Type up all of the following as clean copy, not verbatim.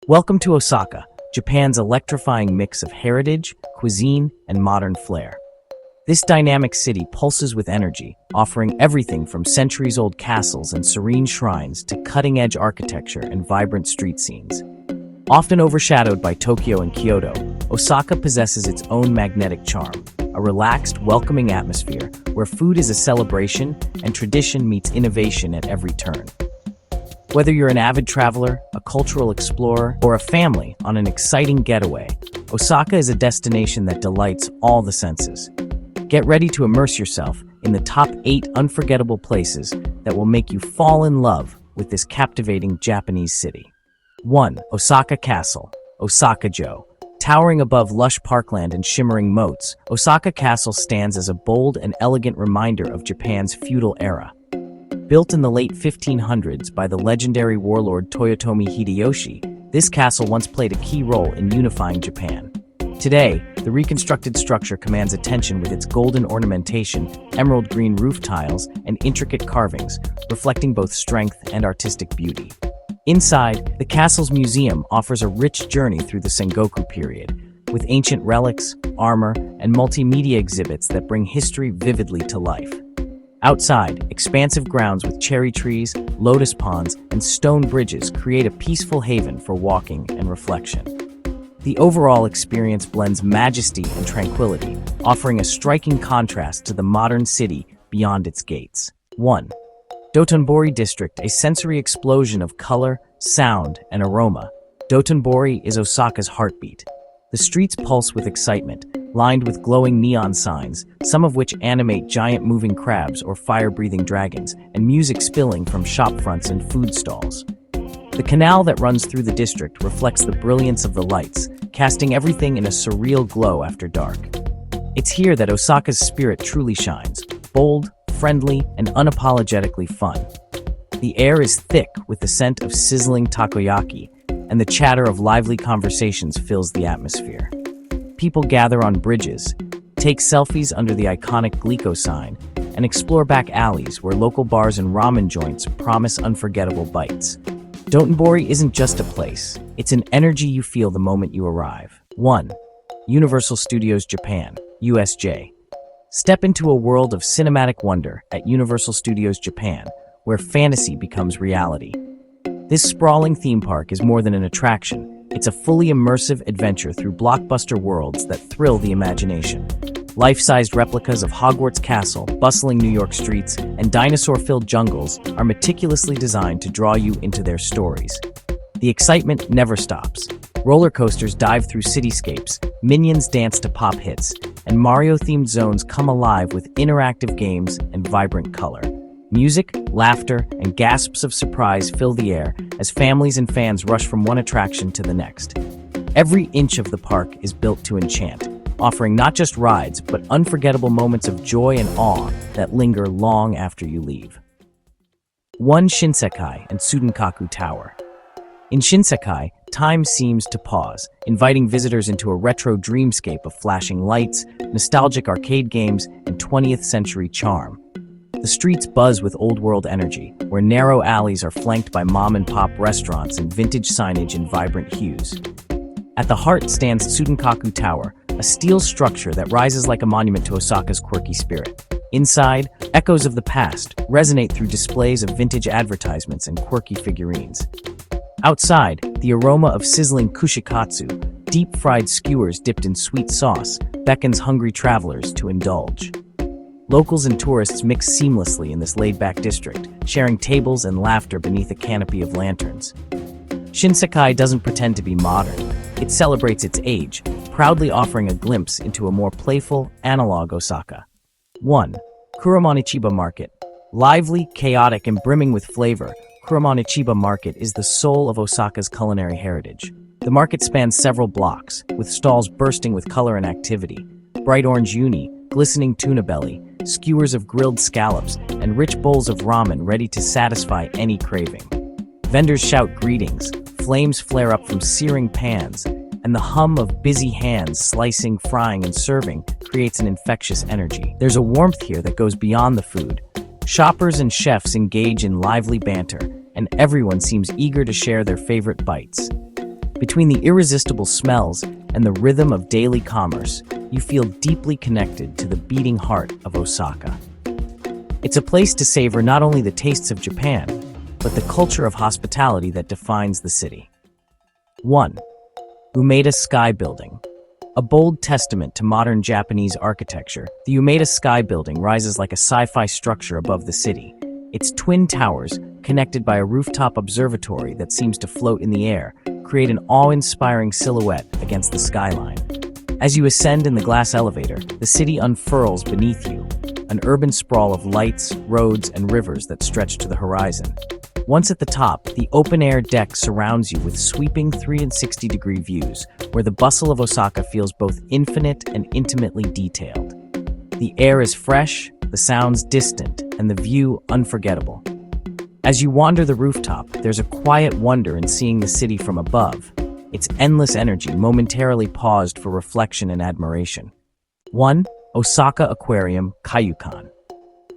Welcome to Osaka, Japan's electrifying mix of heritage, cuisine, and modern flair. This dynamic city pulses with energy, offering everything from centuries-old castles and serene shrines to cutting-edge architecture and vibrant street scenes. Often overshadowed by Tokyo and Kyoto, Osaka possesses its own magnetic charm, a relaxed, welcoming atmosphere where food is a celebration and tradition meets innovation at every turn. Whether you're an avid traveler, a cultural explorer, or a family on an exciting getaway, Osaka is a destination that delights all the senses. Get ready to immerse yourself in the top 8 unforgettable places that will make you fall in love with this captivating Japanese city. 1. Osaka Castle, Osaka-jo. Towering above lush parkland and shimmering moats, Osaka Castle stands as a bold and elegant reminder of Japan's feudal era. Built in the late 1500s by the legendary warlord Toyotomi Hideyoshi, this castle once played a key role in unifying Japan. Today, the reconstructed structure commands attention with its golden ornamentation, emerald green roof tiles, and intricate carvings, reflecting both strength and artistic beauty. Inside, the castle's museum offers a rich journey through the Sengoku period, with ancient relics, armor, and multimedia exhibits that bring history vividly to life. Outside, expansive grounds with cherry trees, lotus ponds, and stone bridges create a peaceful haven for walking and reflection. The overall experience blends majesty and tranquility, offering a striking contrast to the modern city beyond its gates. 1. Dotonbori District, a sensory explosion of color, sound, and aroma. Dotonbori is Osaka's heartbeat. The streets pulse with excitement, lined with glowing neon signs, some of which animate giant moving crabs or fire-breathing dragons, and music spilling from shop fronts and food stalls. The canal that runs through the district reflects the brilliance of the lights, casting everything in a surreal glow after dark. It's here that Osaka's spirit truly shines, bold, friendly, and unapologetically fun. The air is thick with the scent of sizzling takoyaki, and the chatter of lively conversations fills the atmosphere. People gather on bridges, take selfies under the iconic Glico sign, and explore back alleys where local bars and ramen joints promise unforgettable bites. Dotonbori isn't just a place, it's an energy you feel the moment you arrive. 1. Universal Studios Japan, USJ. Step into a world of cinematic wonder at Universal Studios Japan, where fantasy becomes reality. This sprawling theme park is more than an attraction. It's a fully immersive adventure through blockbuster worlds that thrill the imagination. Life-sized replicas of Hogwarts Castle, bustling New York streets, and dinosaur-filled jungles are meticulously designed to draw you into their stories. The excitement never stops. Roller coasters dive through cityscapes, minions dance to pop hits, and Mario-themed zones come alive with interactive games and vibrant color. Music, laughter, and gasps of surprise fill the air as families and fans rush from one attraction to the next. Every inch of the park is built to enchant, offering not just rides, but unforgettable moments of joy and awe that linger long after you leave. 1. Shinskai and Tsudenkaku Tower. In Shinskai, time seems to pause, inviting visitors into a retro dreamscape of flashing lights, nostalgic arcade games, and 20th century charm. The streets buzz with old-world energy, where narrow alleys are flanked by mom-and-pop restaurants and vintage signage in vibrant hues. At the heart stands Tsudenkaku Tower, a steel structure that rises like a monument to Osaka's quirky spirit. Inside, echoes of the past resonate through displays of vintage advertisements and quirky figurines. Outside, the aroma of sizzling kushikatsu, deep-fried skewers dipped in sweet sauce, beckons hungry travelers to indulge. Locals and tourists mix seamlessly in this laid-back district, sharing tables and laughter beneath a canopy of lanterns. Shinskai doesn't pretend to be modern. It celebrates its age, proudly offering a glimpse into a more playful, analog Osaka. 1. Kuramaniba Market. Lively, chaotic, and brimming with flavor, Kuramaniba Market is the soul of Osaka's culinary heritage. The market spans several blocks, with stalls bursting with color and activity. Bright orange uni, glistening tuna belly, skewers of grilled scallops, and rich bowls of ramen ready to satisfy any craving. Vendors shout greetings, flames flare up from searing pans, and the hum of busy hands slicing, frying, and serving creates an infectious energy. There's a warmth here that goes beyond the food. Shoppers and chefs engage in lively banter, and everyone seems eager to share their favorite bites. Between the irresistible smells and the rhythm of daily commerce, you feel deeply connected to the beating heart of Osaka. It's a place to savor not only the tastes of Japan, but the culture of hospitality that defines the city. 1. Umeida Sky Building. A bold testament to modern Japanese architecture, the Umeida Sky Building rises like a sci-fi structure above the city. Its twin towers, connected by a rooftop observatory that seems to float in the air, create an awe-inspiring silhouette against the skyline. As you ascend in the glass elevator, the city unfurls beneath you, an urban sprawl of lights, roads, and rivers that stretch to the horizon. Once at the top, the open-air deck surrounds you with sweeping 360-degree views, where the bustle of Osaka feels both infinite and intimately detailed. The air is fresh, the sounds distant, and the view unforgettable. As you wander the rooftop, there's a quiet wonder in seeing the city from above, its endless energy momentarily paused for reflection and admiration. 1. Osaka Aquarium, Kaiyukan.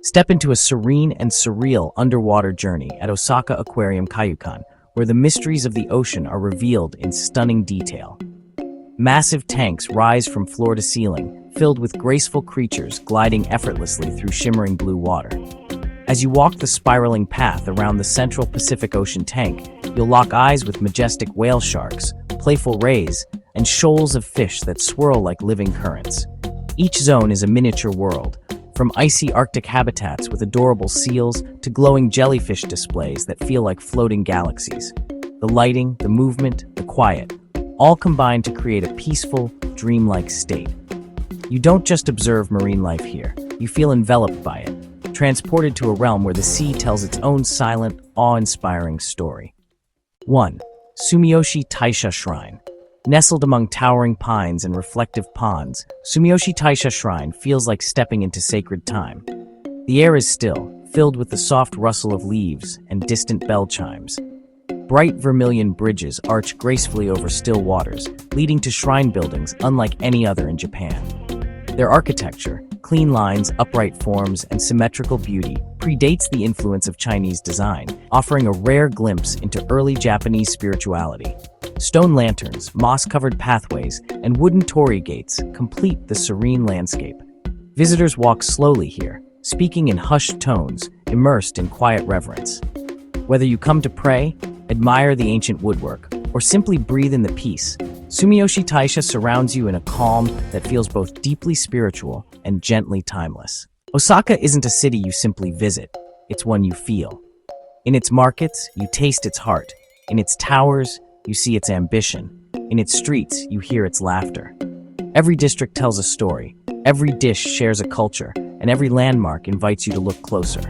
Step into a serene and surreal underwater journey at Osaka Aquarium Kaiyukan, where the mysteries of the ocean are revealed in stunning detail. Massive tanks rise from floor to ceiling, filled with graceful creatures gliding effortlessly through shimmering blue water. As you walk the spiraling path around the central Pacific Ocean tank, you'll lock eyes with majestic whale sharks, playful rays, and shoals of fish that swirl like living currents. Each zone is a miniature world, from icy Arctic habitats with adorable seals to glowing jellyfish displays that feel like floating galaxies. The lighting, the movement, the quiet, all combine to create a peaceful, dreamlike state. You don't just observe marine life here, you feel enveloped by it, transported to a realm where the sea tells its own silent, awe-inspiring story. 1. Sumioshi Taisha Shrine. Nestled among towering pines and reflective ponds, Sumioshi Taisha Shrine feels like stepping into sacred time. The air is still, filled with the soft rustle of leaves and distant bell chimes. Bright vermilion bridges arch gracefully over still waters, leading to shrine buildings unlike any other in Japan. Their architecture, clean lines, upright forms, and symmetrical beauty predates the influence of Chinese design, offering a rare glimpse into early Japanese spirituality. Stone lanterns, moss-covered pathways, and wooden torii gates complete the serene landscape. Visitors walk slowly here, speaking in hushed tones, immersed in quiet reverence. Whether you come to pray, admire the ancient woodwork, or simply breathe in the peace, Sumioshi Taisha surrounds you in a calm that feels both deeply spiritual and gently timeless. Osaka isn't a city you simply visit, it's one you feel. In its markets, you taste its heart. In its towers, you see its ambition. In its streets, you hear its laughter. Every district tells a story, every dish shares a culture, and every landmark invites you to look closer.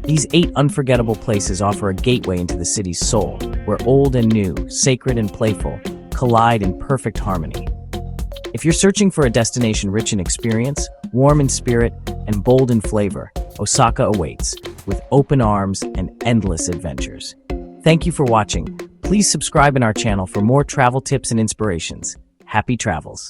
These 8 unforgettable places offer a gateway into the city's soul, where old and new, sacred and playful, collide in perfect harmony. If you're searching for a destination rich in experience, warm in spirit, and bold in flavor, Osaka awaits, with open arms and endless adventures. Thank you for watching. Please subscribe in our channel for more travel tips and inspirations. Happy travels!